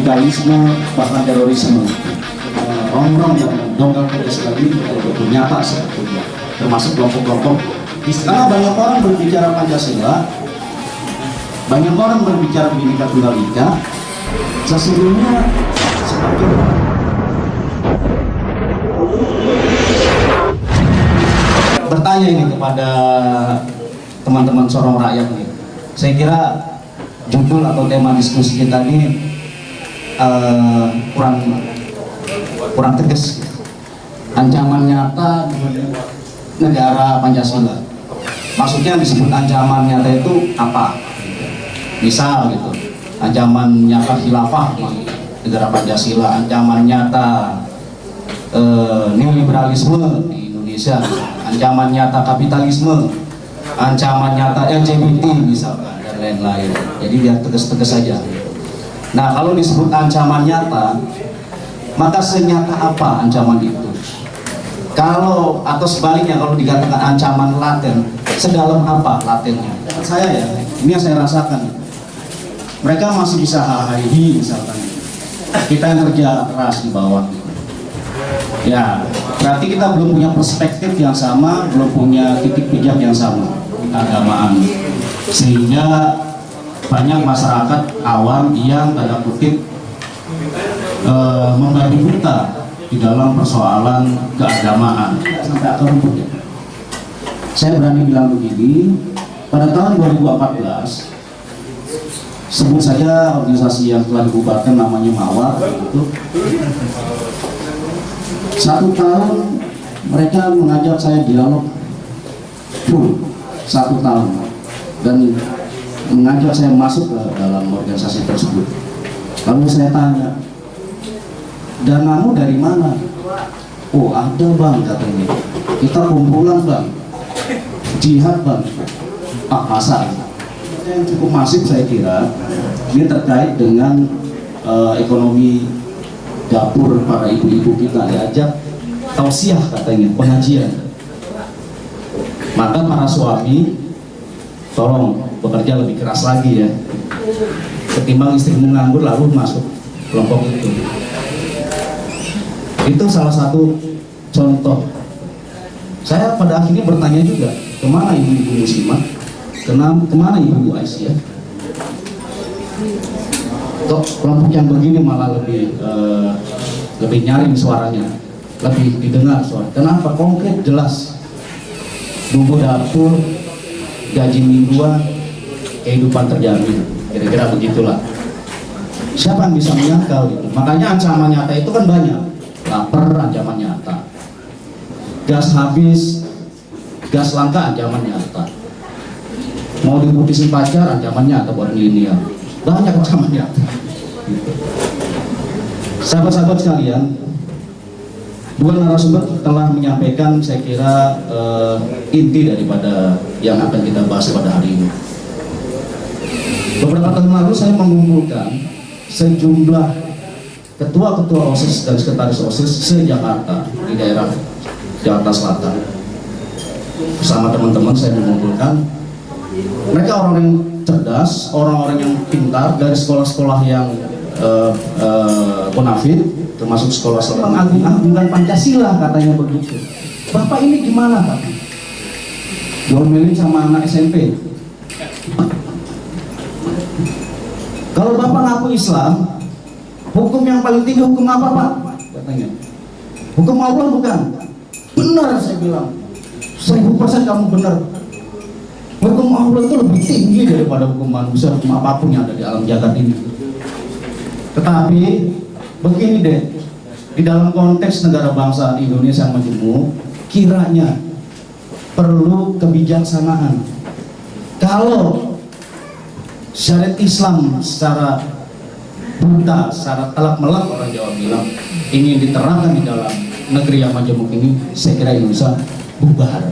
radikalisme, bahkan terorisme. Rongrong dan dongkal Islam ini betul-betul nyata sebetulnya, termasuk kelompok-kelompok. Karena banyak orang berbicara Pancasila, banyak orang berbicara Bhinneka Tunggal Ika, sesungguhnya sebagai bertanya ini kepada teman-teman Sorong Rakyat nih. Saya kira judul atau tema diskusi kita ini kurang tegas. Ancaman nyata negara Pancasila. Maksudnya disebut ancaman nyata itu apa? Misal gitu, ancaman nyata khilafah di negara Pancasila, ancaman nyata neoliberalisme di Indonesia, ancaman nyata kapitalisme, ancaman nyata LGBT misalkan, dan lain-lain. Jadi biar tegas-tegas saja. Nah, kalau disebut ancaman nyata, maka senyata apa ancaman itu? Kalau atau sebaliknya kalau dikatakan ancaman laten, sedalam apa latennya? Saya ya, ini yang saya rasakan. Mereka masih bisa hahihi misalkan. Kita yang kerja keras di bawah. Ya, berarti kita belum punya perspektif yang sama, belum punya titik pijak yang sama keagamaan. Sehingga banyak masyarakat awam yang tanda kutip membabi buta di dalam persoalan keagamaan sampai akar rumput. Saya berani bilang begini, pada tahun 2014 sebut saja organisasi yang telah dibubarkan namanya Mawar itu, 1 tahun mereka mengajak saya dialog full 1 tahun dan mengajak saya masuk ke dalam organisasi tersebut. Lalu saya tanya, danamu dari mana? Oh ada bang, katanya. Kita kumpulan bang, jihad bang. Ah masa? Yang cukup masif saya kira ini terkait dengan ekonomi dapur para ibu-ibu kita, diajak tausiah katanya, pengajian. Maka para suami tolong bekerja lebih keras lagi ya, ketimbang istrimu nganggur lalu masuk kelompok itu. Itu salah satu contoh. Saya pada akhirnya bertanya juga, kemana ibu-ibu muslimah, kemana ibu-ibu Aisyah? Kok kelompok yang begini malah lebih nyaring suaranya, lebih didengar suara. Kenapa? Konkret, jelas. Bumbu dapur, gaji mingguan, kehidupan terjamin, kira-kira begitulah. Siapa yang bisa menyangkal gitu? Makanya ancaman nyata itu kan banyak. Lapar ancaman nyata, gas habis, gas langka ancaman nyata, mau diputusin pacar ancaman nyata buat milenial, banyak ancaman nyata gitu. Sahabat-sahabat sekalian, dua narasumber telah menyampaikan saya kira inti daripada yang akan kita bahas pada hari ini. Beberapa tahun lalu saya mengumpulkan sejumlah ketua-ketua OSIS dan sekretaris OSIS se-Jakarta, di daerah Jakarta Selatan. Bersama teman-teman saya mengumpulkan mereka orang yang cerdas, orang-orang yang pintar dari sekolah-sekolah yang bonafit, termasuk sekolah-sekolah mengagung-agungkan Pancasila katanya begitu. Bapak ini gimana Pak? Diomelin sama anak SMP. Kalau Bapak ngaku Islam, hukum yang paling tinggi hukum apa Pak? Katanya. Hukum Allah bukan? Benar saya bilang. 1000% kamu benar. Hukum Allah itu lebih tinggi daripada hukum manusia, hukum apapun yang ada di alam jagat ini. Tetapi begini deh, di dalam konteks negara bangsa Indonesia yang majemuk, kiranya perlu kebijaksanaan. Kalau syariat Islam secara buta, secara telak-melak orang Jawa bilang ingin diterapkan di dalam negeri yang majemuk ini, saya kira Indonesia bubar.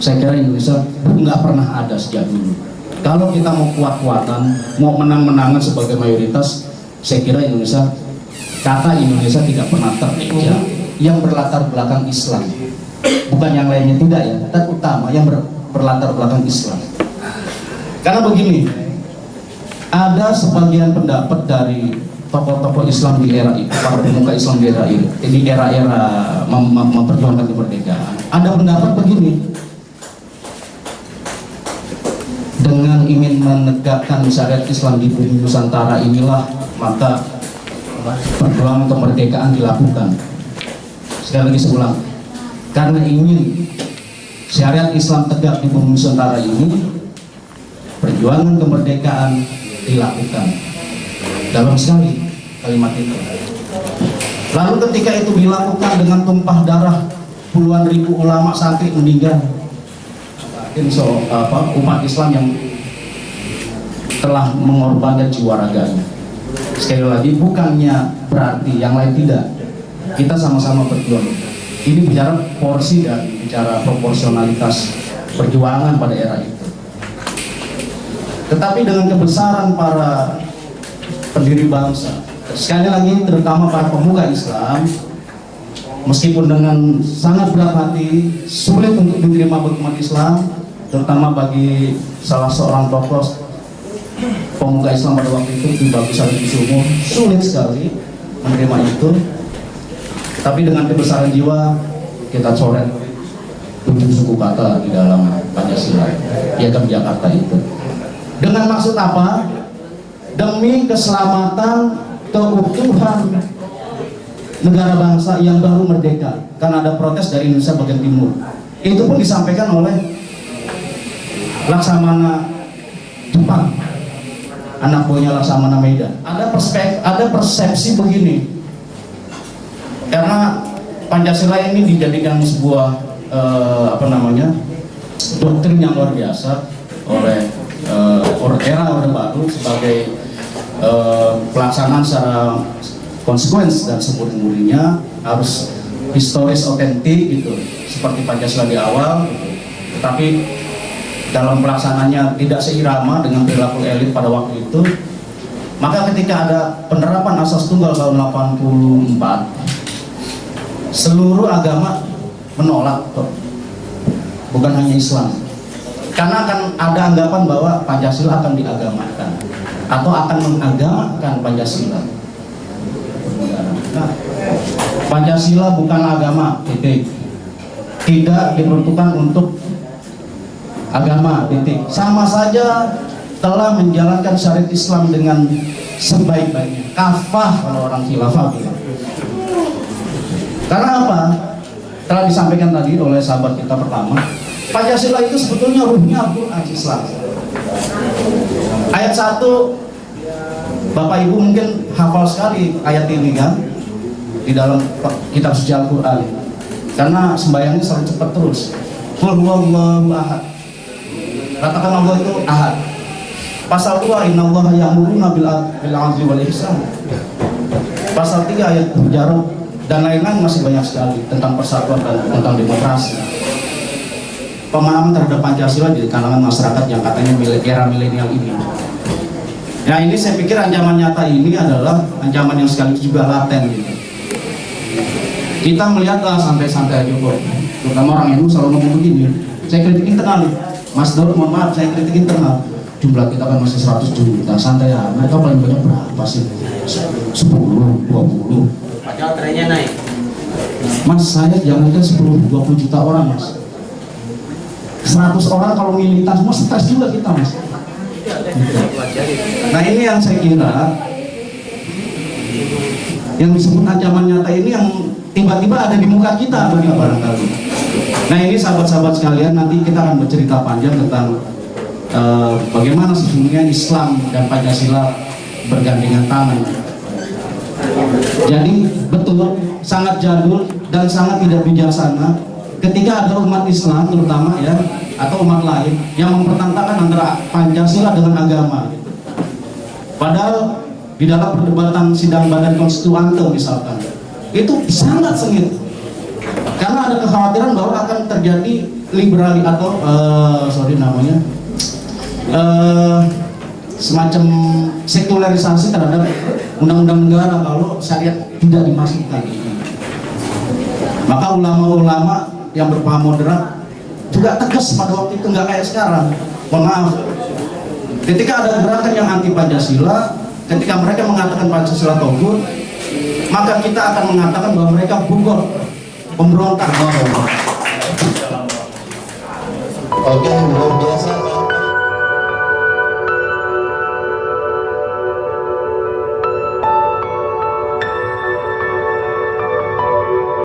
Saya kira Indonesia nggak pernah ada sejak dulu. Kalau kita mau kuat-kuatan, mau menang-menangan sebagai mayoritas, saya kira Indonesia, kata Indonesia tidak pernah tereja yang berlatar belakang Islam. Bukan yang lainnya tidak ya, tapi utama yang berlatar belakang Islam. Karena begini, ada sebagian pendapat dari tokoh-tokoh Islam di era itu, para pemuka Islam di era itu, di era-era memperjuangkan kemerdekaan, ada pendapat begini: dengan ingin menegakkan syariat Islam di bumi Nusantara inilah maka perjuangan kemerdekaan dilakukan. Sekali lagi saya ulang, karena ingin syariat Islam tegak di bumi Nusantara ini, perjuangan kemerdekaan dilakukan. Dalam sekali kalimat itu. Lalu ketika itu dilakukan dengan tumpah darah, puluhan ribu ulama santri meninggal, umat Islam yang telah mengorbankan jiwa raganya. Sekali lagi, bukannya berarti yang lain tidak. Kita sama-sama berjuang. Ini bicara porsi dan bicara proporsionalitas perjuangan pada era itu. Tetapi dengan kebesaran para pendiri bangsa, sekali lagi terutama para pemuka Islam, meskipun dengan sangat berat hati, sulit untuk diterima bagi umat Islam, terutama bagi salah seorang tokoh pemuka Islam pada waktu itu, Ki Bagus Salim Kusumo, sulit sekali menerima itu. Tapi dengan kebesaran jiwa kita coret 7 suku kata di dalam Pancasila, Piagam Jakarta itu. Dengan maksud apa? Demi keselamatan, keutuhan negara bangsa yang baru merdeka, karena ada protes dari Indonesia bagian timur. Itu pun disampaikan oleh Laksamana Jepang, anak buahnya Laksamana Medan. Ada persepsi begini, karena Pancasila ini dijadikan sebuah doktrin yang luar biasa oleh era Orde Baru sebagai pelaksanaan secara konsekuens dan semurni-murninya, harus historis otentik gitu, seperti Pancasila di awal gitu. Tetapi dalam pelaksanaannya tidak seirama dengan perilaku elit pada waktu itu. Maka ketika ada penerapan asas tunggal tahun 84, seluruh agama menolak, bukan hanya Islam, karena akan ada anggapan bahwa Pancasila akan diagamakan atau akan mengagamakan Pancasila. Nah, Pancasila bukan agama, titik. Tidak diperuntukkan untuk agama, titik. Sama saja telah menjalankan syariat Islam dengan sebaik-baiknya, kafah kalau orang khilafah bilang. Karena apa? Telah disampaikan tadi oleh sahabat kita pertama, Pancasila itu sebetulnya ruhnya Al-Quran Islam. Ayat 1, Bapak Ibu mungkin hafal sekali ayat ini kan, di dalam kitab suci Al-Quran, karena sembahyangnya selalu cepat terus. Qul huwallahu ahad, katakan Allah itu ahad. Pasal 2, innallaha ya'muruna bil 'adli wal ihsan. Pasal 3 ayat Hujarat dan lain-lain masih banyak sekali tentang persatuan dan tentang demokrasi. Pemahaman terhadap Pancasila di kalangan masyarakat yang katanya era milenial ini. Nah, ini saya pikir ancaman nyata ini adalah ancaman yang sekaligus juga laten gitu. Kita melihatlah santai-santai aja kok, terutama orang NU selalu ngomong begini, saya kritik internal nih, Mas Daud mohon maaf, saya kritik internal, jumlah kita kan masih 100 juta, santai ya, mereka paling banyak berapa sih? 10, 20. Padahal trennya naik. Mas, saya jangankan 10-20 juta orang mas, 100 orang kalau militan semua stres juga kita mas. Nah, ini yang saya kira yang disebut ancaman nyata ini yang tiba-tiba ada di muka kita begitu barangkali. Nah, ini sahabat-sahabat sekalian, nanti kita akan bercerita panjang tentang bagaimana sesungguhnya Islam dan Pancasila bergandengan tangan. Jadi betul, sangat jadul dan sangat tidak bijaksana ketika ada umat Islam terutama ya, atau umat lain yang mempertentangkan antara Pancasila dengan agama. Padahal di dalam perdebatan sidang badan konstituante misalkan, itu sangat sengit karena ada kekhawatiran bahwa akan terjadi liberali atau semacam sekularisasi terhadap undang-undang negara kalau syariat tidak dimasukkan. Maka ulama-ulama yang berpaham moderat juga tegas pada waktu itu, nggak kayak sekarang. Mohon maaf, ketika ada gerakan yang anti Pancasila, ketika mereka mengatakan Pancasila togut, maka kita akan mengatakan bahwa mereka bugot, pemberontak. Oke, luar biasa.